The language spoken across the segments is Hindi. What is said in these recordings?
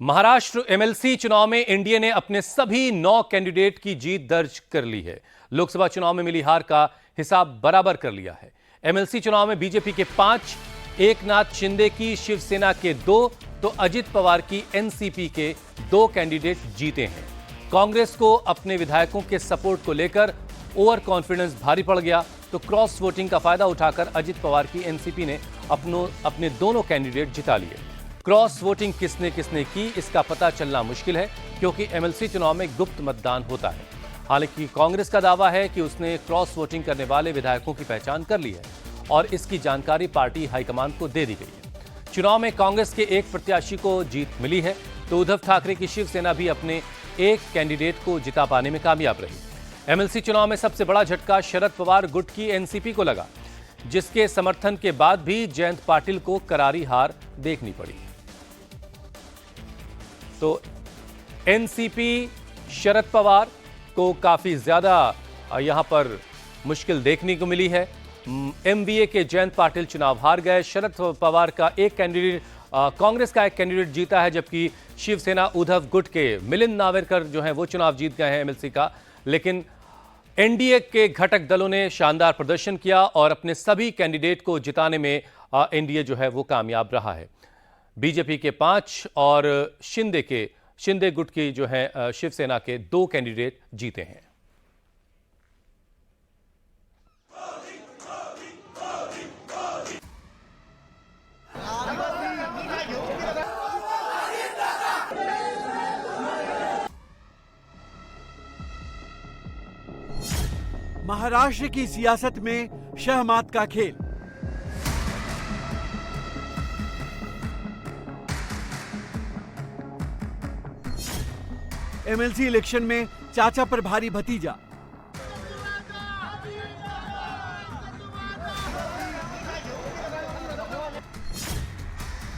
महाराष्ट्र एमएलसी चुनाव में एनडीए ने अपने सभी 9 कैंडिडेट की जीत दर्ज कर ली है। लोकसभा चुनाव में मिली हार का हिसाब बराबर कर लिया है। एमएलसी चुनाव में बीजेपी के 5, एकनाथ शिंदे की शिवसेना के 2 तो अजित पवार की एनसीपी के 2 कैंडिडेट जीते हैं। कांग्रेस को अपने विधायकों के सपोर्ट को लेकर ओवर कॉन्फिडेंस भारी पड़ गया, तो क्रॉस वोटिंग का फायदा उठाकर अजित पवार की एनसीपी ने अपने दोनों कैंडिडेट जिता लिए। क्रॉस वोटिंग किसने किसने की, इसका पता चलना मुश्किल है, क्योंकि एमएलसी चुनाव में गुप्त मतदान होता है। हालांकि कांग्रेस का दावा है कि उसने क्रॉस वोटिंग करने वाले विधायकों की पहचान कर ली है और इसकी जानकारी पार्टी हाईकमान को दे दी गई है। चुनाव में कांग्रेस के एक प्रत्याशी को जीत मिली है, तो उद्धव ठाकरे की शिवसेना भी अपने एक कैंडिडेट को जिता पाने में कामयाब रही। एमएलसी चुनाव में सबसे बड़ा झटका शरद पवार गुट की एनसीपी को लगा, जिसके समर्थन के बाद भी जयंत पाटिल को करारी हार देखनी पड़ी। तो एनसीपी शरद पवार को काफी ज्यादा यहां पर मुश्किल देखने को मिली है। एमवीए के जयंत पाटिल चुनाव हार गए। शरद पवार का एक कैंडिडेट, कांग्रेस का एक कैंडिडेट जीता है, जबकि शिवसेना उद्धव गुट के मिलिंद नावेरकर जो है वो चुनाव जीत गए हैं एमएलसी का। लेकिन एनडीए के घटक दलों ने शानदार प्रदर्शन किया और अपने सभी कैंडिडेट को जिताने में एनडीए जो है वो कामयाब रहा है। बीजेपी के 5 और शिंदे गुट की जो है शिवसेना के 2 कैंडिडेट जीते हैं। महाराष्ट्र की सियासत में शहमात का खेल। एमएलसी इलेक्शन में चाचा पर भारी भतीजा।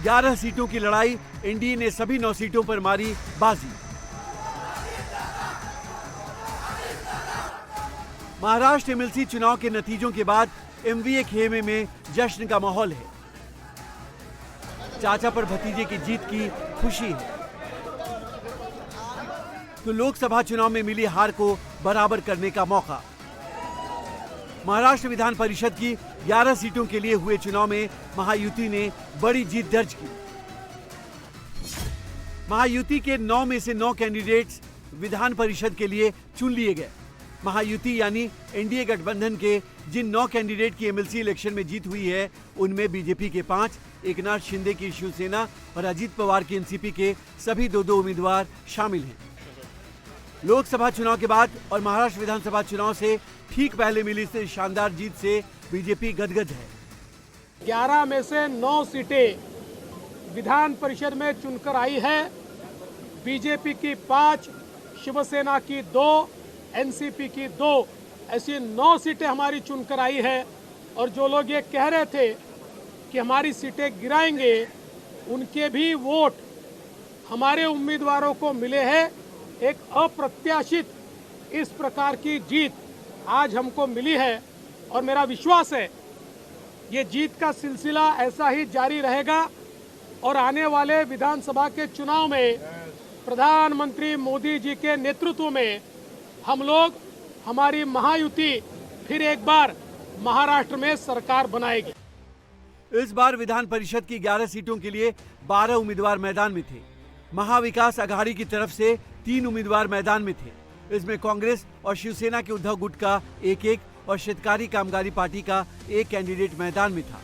ग्यारह सीटों की लड़ाई, एनडीए ने सभी 9 सीटों पर मारी बाजी। महाराष्ट्र एमएलसी चुनाव के नतीजों के बाद एमवीए खेमे में जश्न का माहौल है। चाचा पर भतीजे की जीत की खुशी है, तो लोकसभा चुनाव में मिली हार को बराबर करने का मौका। महाराष्ट्र विधान परिषद की 11 सीटों के लिए हुए चुनाव में महायुति ने बड़ी जीत दर्ज की। महायुति के 9 में से 9 कैंडिडेट्स विधान परिषद के लिए चुन लिए गए। महायुति यानी एनडीए गठबंधन के जिन 9 कैंडिडेट की एमएलसी इलेक्शन में जीत हुई है, उनमें बीजेपी के 5, एकनाथ शिंदे की शिवसेना और अजित पवार की एनसीपी के सभी 2 उम्मीदवार शामिल हैं। लोकसभा चुनाव के बाद और महाराष्ट्र विधानसभा चुनाव से ठीक पहले मिली इस शानदार जीत से बीजेपी गदगद है। 11 में से 9 सीटें विधान परिषद में चुनकर आई है। बीजेपी की 5, शिवसेना की 2, एनसीपी की 2, ऐसी 9 सीटें हमारी चुनकर आई है। और जो लोग ये कह रहे थे कि हमारी सीटें गिराएंगे, उनके भी वोट हमारे उम्मीदवारों को मिले हैं। एक अप्रत्याशित इस प्रकार की जीत आज हमको मिली है और मेरा विश्वास है ये जीत का सिलसिला ऐसा ही जारी रहेगा और आने वाले विधानसभा के चुनाव में प्रधानमंत्री मोदी जी के नेतृत्व में हम लोग, हमारी महायुति फिर एक बार महाराष्ट्र में सरकार बनाएगी। इस बार विधान परिषद की 11 सीटों के लिए 12 उम्मीदवार मैदान में थे। महाविकास अघाड़ी की तरफ से 3 उम्मीदवार मैदान में थे। इसमें कांग्रेस और शिवसेना के उद्धव गुट का 1-1 और शेतकारी कामगारी पार्टी का 1 कैंडिडेट मैदान में था।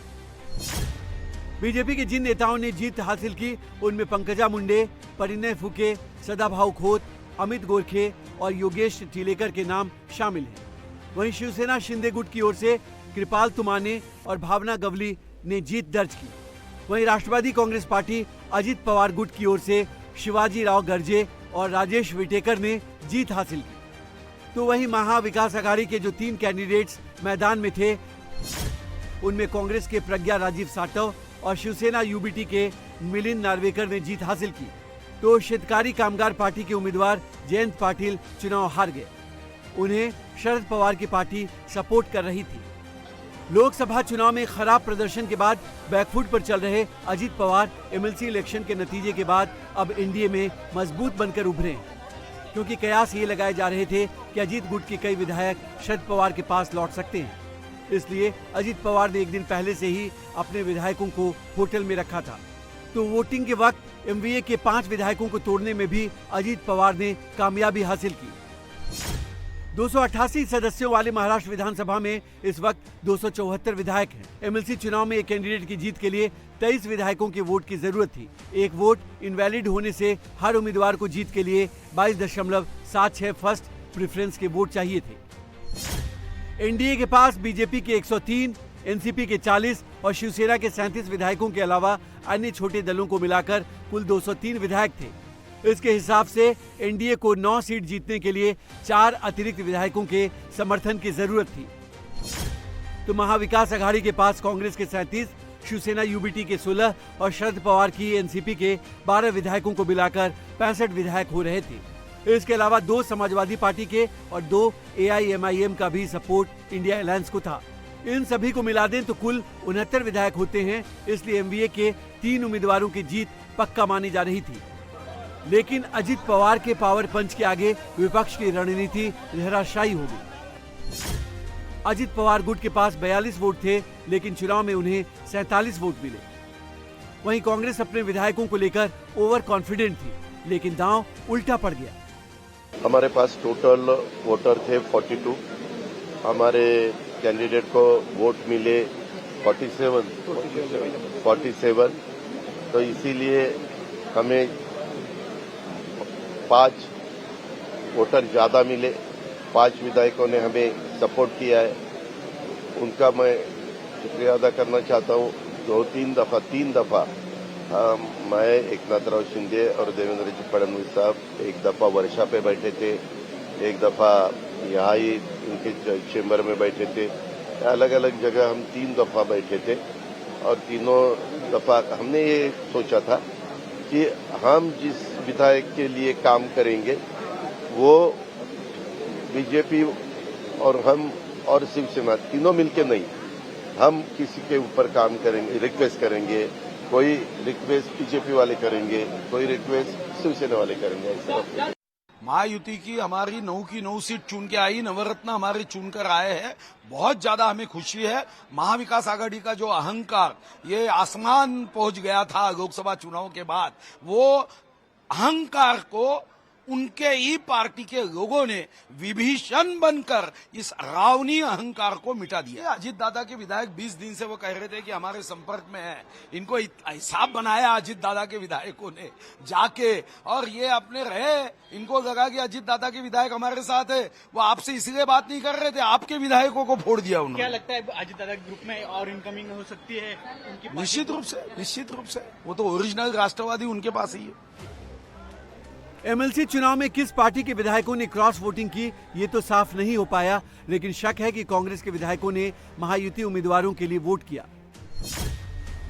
बीजेपी के जिन नेताओं ने जीत हासिल की, उनमें पंकजा मुंडे, परिणय फुके, सदाभाऊ खोत, अमित गोरखे और योगेश टिलेकर के नाम शामिल हैं। वहीं शिवसेना शिंदे गुट की ओर से कृपाल तुमाने और भावना गवली ने जीत दर्ज की। वहीं राष्ट्रवादी कांग्रेस पार्टी अजित पवार गुट की ओर से शिवाजी राव गर्जे और राजेश विटेकर ने जीत हासिल की। तो वहीं महाविकास अघाड़ी के जो 3 कैंडिडेट्स मैदान में थे, उनमें कांग्रेस के प्रज्ञा राजीव साटव और शिवसेना यूबीटी के मिलिंद नार्वेकर ने जीत हासिल की। तो शेतकारी कामगार पार्टी के उम्मीदवार जयंत पाटिल चुनाव हार गए। उन्हें शरद पवार की पार्टी सपोर्ट कर रही थी। लोकसभा चुनाव में खराब प्रदर्शन के बाद बैकफुट पर चल रहे अजित पवार एमएलसी इलेक्शन के नतीजे के बाद अब एनडीए में मजबूत बनकर उभरे हैं, क्योंकि कयास ये लगाए जा रहे थे कि अजीत गुट के कई विधायक शरद पवार के पास लौट सकते हैं। इसलिए अजीत पवार ने एक दिन पहले से ही अपने विधायकों को होटल में रखा था। तो वोटिंग के वक्त एमवीए के 5 विधायकों को तोड़ने में भी अजीत पवार ने कामयाबी हासिल की। 288 सदस्यों वाले महाराष्ट्र विधानसभा में इस वक्त 274 विधायक हैं। एमएलसी चुनाव में एक कैंडिडेट की जीत के लिए 23 विधायकों के वोट की जरूरत थी। एक वोट इनवैलिड होने से हर उम्मीदवार को जीत के लिए 22.76 फर्स्ट प्रेफरेंस के वोट चाहिए थे। एनडीए के पास बीजेपी के 103, एनसीपी के 40 और शिवसेना के 37 विधायकों के अलावा अन्य छोटे दलों को मिलाकर कुल 203 विधायक थे। इसके हिसाब से एनडीए को 9 सीट जीतने के लिए 4 अतिरिक्त विधायकों के समर्थन की जरूरत थी। तो महाविकास अघाड़ी के पास कांग्रेस के 37, शिवसेना यूबीटी के 16 और शरद पवार की एनसीपी के 12 विधायकों को मिलाकर 65 विधायक हो रहे थे। इसके अलावा 2 समाजवादी पार्टी के और 2 एआईएमआईएम का भी सपोर्ट इंडिया अलायंस को था। इन सभी को मिला दें तो कुल 69 विधायक होते हैं। इसलिए एमवीए के 3 उम्मीदवारों की जीत पक्का मानी जा रही थी। लेकिन अजित पवार के पावर पंच के आगे विपक्ष की रणनीति धराशायी हो गई। अजित पवार गुट के पास 42 वोट थे, लेकिन चुनाव में उन्हें 47 वोट मिले। वहीं कांग्रेस अपने विधायकों को लेकर ओवर कॉन्फिडेंट थी, लेकिन दांव उल्टा पड़ गया। हमारे पास टोटल वोटर थे 42, हमारे कैंडिडेट को वोट मिले 47, तो इसीलिए हमें 5 वोटर ज्यादा मिले। 5 विधायकों ने हमें सपोर्ट किया है, उनका मैं शुक्रिया अदा करना चाहता हूँ। 3 दफा मैं एकनाथराव शिंदे और देवेंद्र जी फडणवीस साहब एक दफा वर्षा पे बैठे थे, एक दफा यहाँ ही उनके चेंबर में बैठे थे। अलग अलग जगह हम 3 दफा बैठे थे और तीनों दफा हमने ये सोचा था कि हम जिस विधायक के लिए काम करेंगे वो बीजेपी और हम और शिवसेना तीनों मिलके नहीं, हम किसी के ऊपर काम करेंगे, रिक्वेस्ट करेंगे। कोई रिक्वेस्ट बीजेपी वाले करेंगे, कोई रिक्वेस्ट शिवसेना वाले करेंगे। ऐसा महायुति की हमारी 9 की 9 सीट चुन के आई, नवरत्न हमारे चुनकर आए हैं। बहुत ज्यादा हमें खुशी है। महाविकास आघाड़ी का जो अहंकार ये आसमान पहुंच गया था लोकसभा चुनाव के बाद, वो अहंकार को उनके ही पार्टी के लोगों ने विभीषण बनकर इस रावणी अहंकार को मिटा दिया। अजीत दादा के विधायक 20 दिन से वो कह रहे थे कि हमारे संपर्क में है, इनको हिसाब बनाया अजीत दादा के विधायकों ने जाके, और ये अपने रहे, इनको लगा कि अजीत दादा के विधायक हमारे साथ है। वो आपसे इसलिए बात नहीं कर रहे थे, आपके विधायकों को फोड़ दिया उन्होंने। क्या लगता है अजीत दादा के ग्रुप में और इनकमिंग हो सकती है उनकी? निश्चित रूप से वो तो ओरिजिनल राष्ट्रवादी उनके पास ही है। एमएलसी चुनाव में किस पार्टी के विधायकों ने क्रॉस वोटिंग की ये तो साफ नहीं हो पाया, लेकिन शक है कि कांग्रेस के विधायकों ने महायुति उम्मीदवारों के लिए वोट किया,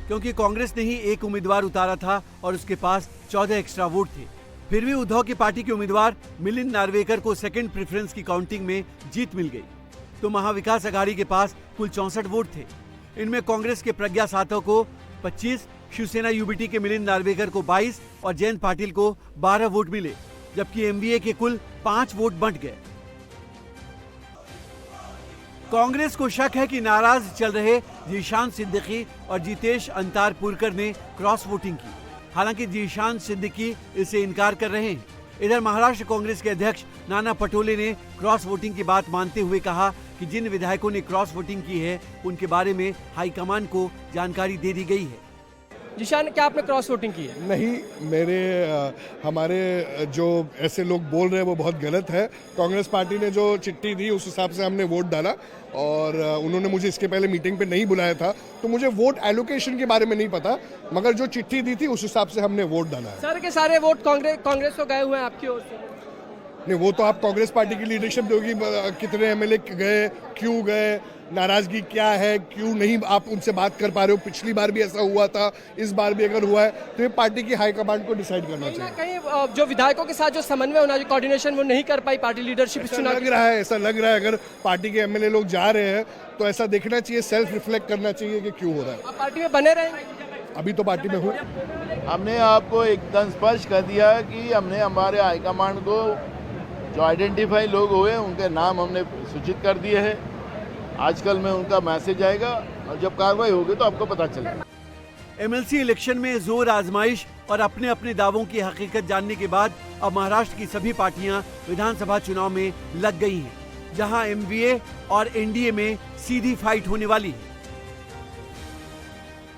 क्योंकि कांग्रेस ने ही एक उम्मीदवार उतारा था और उसके पास 14 एक्स्ट्रा वोट थे। फिर भी उद्धव की पार्टी के उम्मीदवार मिलिंद नार्वेकर को सेकंड प्रेफरेंस की काउंटिंग में जीत मिल गई। तो महाविकास अघाड़ी के पास कुल 64 वोट थे। इनमें कांग्रेस के प्रज्ञा सातव को 25, शिवसेना यूबीटी के मिलिंद नार्वेकर को 22 और जयंत पाटिल को 12 वोट मिले, जबकि एमवीए के कुल 5 वोट बंट गए। कांग्रेस को शक है कि नाराज चल रहे जीशान सिद्दीकी और जितेश अंतारपुरकर ने क्रॉस वोटिंग की। हालांकि जीशान सिद्दीकी इससे इनकार कर रहे हैं। इधर महाराष्ट्र कांग्रेस के अध्यक्ष नाना पटोले ने क्रॉस वोटिंग की बात मानते हुए कहा कि जिन विधायकों ने क्रॉस वोटिंग की है उनके बारे में हाईकमान को जानकारी दे दी गई है। जिशान, क्या आपने क्रॉस वोटिंग की है? नहीं, हमारे जो ऐसे लोग बोल रहे हैं वो बहुत गलत है। कांग्रेस पार्टी ने जो चिट्ठी दी उस हिसाब से हमने वोट डाला, और उन्होंने मुझे इसके पहले मीटिंग पे नहीं बुलाया था, तो मुझे वोट एलोकेशन के बारे में नहीं पता, मगर जो चिट्ठी दी थी उस हिसाब से हमने वोट डाला है। सारे के सारे वोट कांग्रेस को गए हुए हैं आपकी ओर से? नहीं, वो तो आप कांग्रेस पार्टी की लीडरशिप दोगी, कितने एमएलए गए, क्यों गए, नाराजगी क्या है, क्यों नहीं आप उनसे बात कर पा रहे हो। पिछली बार भी ऐसा हुआ था, इस बार भी अगर हुआ है तो ये पार्टी की हाईकमांड को डिसाइड करना चाहिए। कहीं जो विधायकों के साथ जो समन्वय होना, जो कोऑर्डिनेशन वो नहीं कर पाई पार्टी लीडरशिप इस चुनाव? ऐसा लग रहा है अगर पार्टी के एमएलए लोग जा रहे हैं तो ऐसा देखना चाहिए, सेल्फ रिफ्लेक्ट करना चाहिए कि क्यों हो रहा है। आप पार्टी में बने रहेंगे? अभी तो पार्टी में हूँ। हमने आपको एकदम स्पष्ट कर दिया कि हमने हमारे हाईकमांड को जो आइडेंटिफाई लोग हुए उनके नाम हमने सूचित कर दिए हैं। आजकल में उनका मैसेज आएगा और जब कार्रवाई होगी तो आपको पता चलेगा। एमएलसी इलेक्शन में जोर आजमाइश और अपने अपने दावों की हकीकत जानने के बाद अब महाराष्ट्र की सभी पार्टियां विधानसभा चुनाव में लग गई हैं, जहां एमवीए और एनडीए में सीधी फाइट होने वाली है।